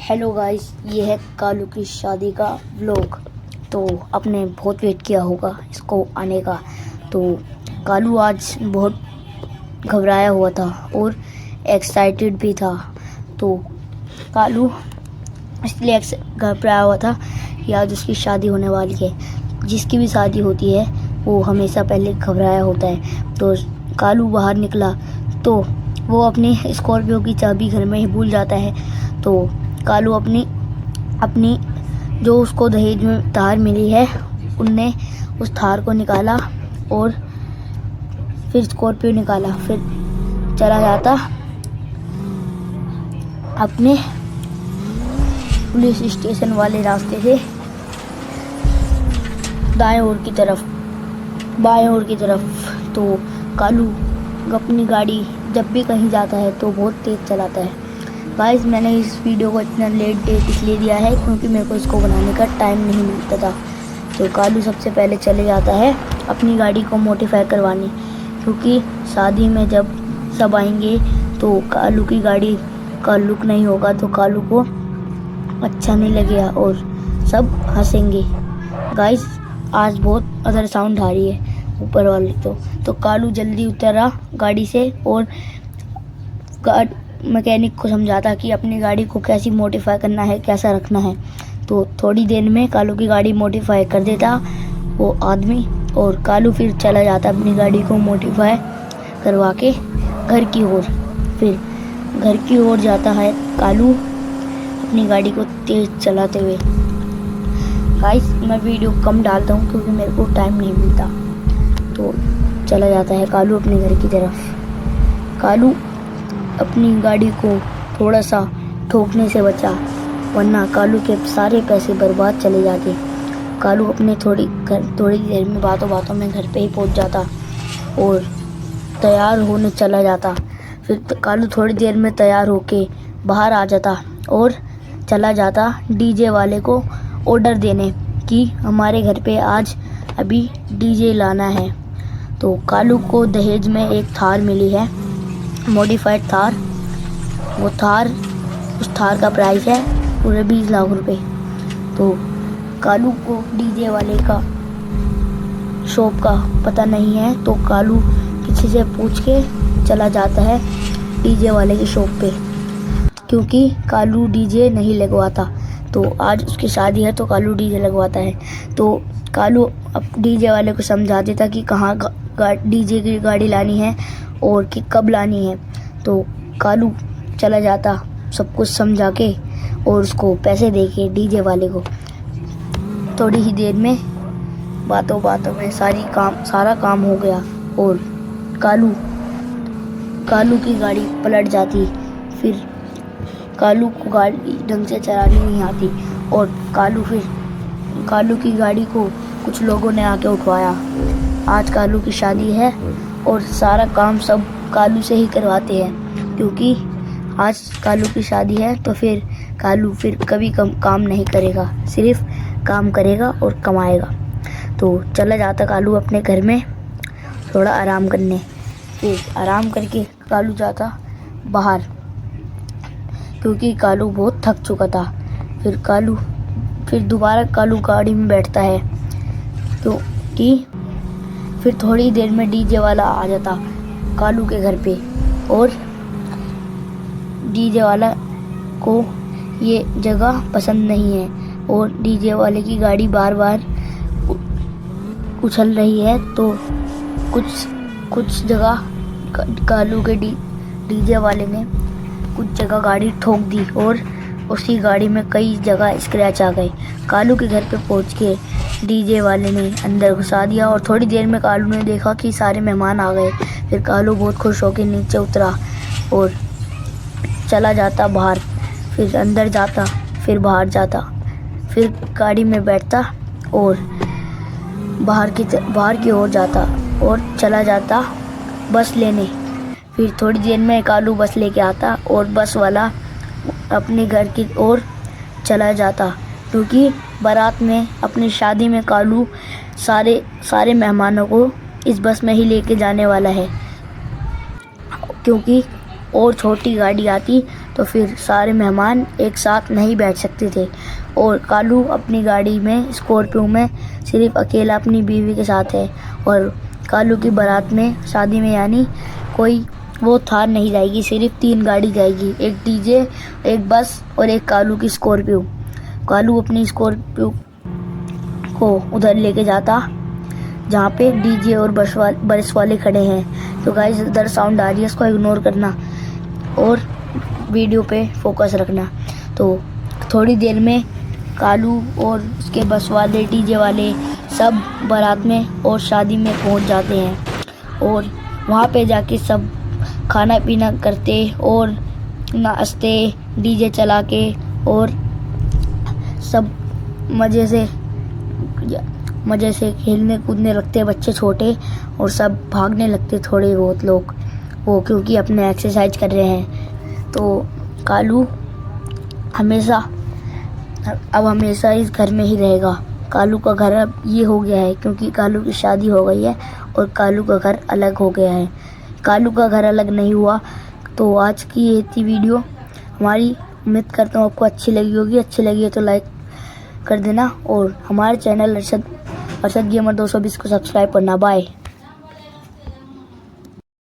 Hello guys, ये है कालू की शादी का व्लॉग। तो आपने बहुत वेट किया होगा इसको आने का। तो कालू आज बहुत घबराया हुआ था और एक्साइटेड भी था। तो कालू इसलिए घबराया हुआ था कि आज उसकी शादी होने वाली है। जिसकी भी शादी होती है वो हमेशा पहले घबराया होता है। तो कालू बाहर निकला तो वो अपनी स्कॉर्पियो की चाबी घर में ही भूल जाता है। तो कालू अपनी जो उसको दहेज में थार मिली है उनने उस थार को निकाला और फिर स्कॉर्पियो निकाला, फिर चला जाता अपने पुलिस स्टेशन वाले रास्ते से बाएं ओर की तरफ। तो कालू अपनी गाड़ी जब भी कहीं जाता है तो बहुत तेज़ चलाता है। गाइस, मैंने इस वीडियो को इतना लेट डेट इसलिए दिया है क्योंकि मेरे को इसको बनाने का टाइम नहीं मिलता था। तो कालू सबसे पहले चले जाता है अपनी गाड़ी को मॉडिफाई करवाने, क्योंकि शादी में जब सब आएंगे तो कालू की गाड़ी का लुक नहीं होगा तो कालू को अच्छा नहीं लगेगा और सब हंसेंगे। गाइस, आज बहुत अदर साउंड आ रही है ऊपर वाली। तो कालू जल्दी उतरा गाड़ी से और मैकेनिक को समझाता कि अपनी गाड़ी को कैसी मॉडिफाई करना है, कैसा रखना है। तो थोड़ी देर में कालू की गाड़ी मॉडिफाई कर देता वो आदमी और कालू फिर चला जाता अपनी गाड़ी को मॉडिफाई करवा के घर की ओर। फिर घर की ओर जाता है कालू अपनी गाड़ी को तेज़ चलाते हुए। गाइस, मैं वीडियो कम डालता हूँ क्योंकि मेरे को टाइम नहीं मिलता। तो चला जाता है कालू अपने घर की तरफ। कालू अपनी गाड़ी को थोड़ा सा ठोकने से बचा, वरना कालू के सारे पैसे बर्बाद चले जाते। कालू अपने थोड़ी देर में बातों में घर पे ही पहुंच जाता और तैयार होने चला जाता। फिर कालू थोड़ी देर में तैयार होके बाहर आ जाता और चला जाता डीजे वाले को ऑर्डर देने कि हमारे घर पे आज अभी डीजे लाना है। तो कालू को दहेज में एक थार मिली है, मॉडिफाइड थार। उस थार का प्राइस है पूरे 20 लाख रुपए। तो कालू को डीजे वाले का शॉप का पता नहीं है, तो कालू किसी से पूछ के चला जाता है डीजे वाले की शॉप पे, क्योंकि कालू डीजे नहीं लगवाता। तो आज उसकी शादी है तो कालू डीजे लगवाता है। तो कालू अब डीजे वाले को समझा देता कि कहाँ डीजे की गाड़ी लानी है और कि कब लानी है। तो कालू चला जाता सब कुछ समझा के और उसको पैसे दे के डीजे वाले को। थोड़ी ही देर में बातों में सारा काम हो गया और कालू की गाड़ी पलट जाती। फिर कालू को गाड़ी ढंग से चलानी नहीं आती और कालू की गाड़ी को कुछ लोगों ने आके उठवाया। आज कालू की शादी है और सारा काम सब कालू से ही करवाते हैं, क्योंकि आज कालू की शादी है। तो फिर कालू कभी काम नहीं करेगा, सिर्फ काम करेगा और कमाएगा। तो चला जाता कालू अपने घर में थोड़ा आराम करने। फिर आराम करके कालू जाता बाहर, क्योंकि कालू बहुत थक चुका था। फिर दोबारा कालू गाड़ी में बैठता है तो कि फिर थोड़ी देर में डीजे वाला आ जाता कालू के घर पे और डीजे वाला को ये जगह पसंद नहीं है और डीजे वाले की गाड़ी बार बार उछल रही है। तो कुछ जगह कालू के डीजे वाले ने कुछ जगह गाड़ी ठोक दी और उसी गाड़ी में कई जगह स्क्रैच आ गए। कालू के घर पे पहुंच के डीजे वाले ने अंदर घुसा दिया और थोड़ी देर में कालू ने देखा कि सारे मेहमान आ गए। फिर कालू बहुत खुश होकर नीचे उतरा और चला जाता बाहर। फिर अंदर जाता, फिर बाहर जाता, फिर गाड़ी में बैठता और बाहर की ओर जाता और चला जाता बस लेने। फिर थोड़ी देर में कालू बस लेके आता और बस वाला अपने घर की ओर चला जाता, क्योंकि बारात में अपनी शादी में कालू सारे मेहमानों को इस बस में ही लेके जाने वाला है, क्योंकि और छोटी गाड़ी आती तो फिर सारे मेहमान एक साथ नहीं बैठ सकते थे। और कालू अपनी गाड़ी में, स्कॉर्पियो में, सिर्फ अकेला अपनी बीवी के साथ है। और कालू की बारात में, शादी में यानी, कोई वो थार नहीं जाएगी, सिर्फ 3 गाड़ी जाएगी, एक डीजे, एक बस और एक कालू की स्कॉर्पियो। कालू अपनी स्कॉर्पियो को उधर लेके जाता जहाँ पे डीजे और बस वाले खड़े हैं। तो गाइस इधर साउंड आ रही है, इसको इग्नोर करना और वीडियो पे फोकस रखना। तो थोड़ी देर में कालू और उसके बस वाले, डीजे वाले सब बारात में और शादी में पहुंच जाते हैं। और वहाँ पे जाके सब खाना पीना करते और नाचते, डीजे चला के, और सब मज़े से खेलने कूदने लगते बच्चे छोटे, और सब भागने लगते थोड़े बहुत लोग, वो क्योंकि अपने एक्सरसाइज कर रहे हैं। तो कालू हमेशा इस घर में ही रहेगा। कालू का घर अब ये हो गया है क्योंकि कालू की शादी हो गई है और कालू का घर अलग हो गया है। कालू का घर अलग नहीं हुआ। तो आज की ये थी वीडियो हमारी। उम्मीद करता हूँ आपको अच्छी लगी होगी। अच्छी लगी है तो लाइक कर देना और हमारे चैनल अरशद गेमर 220 को सब्सक्राइब करना। बाय।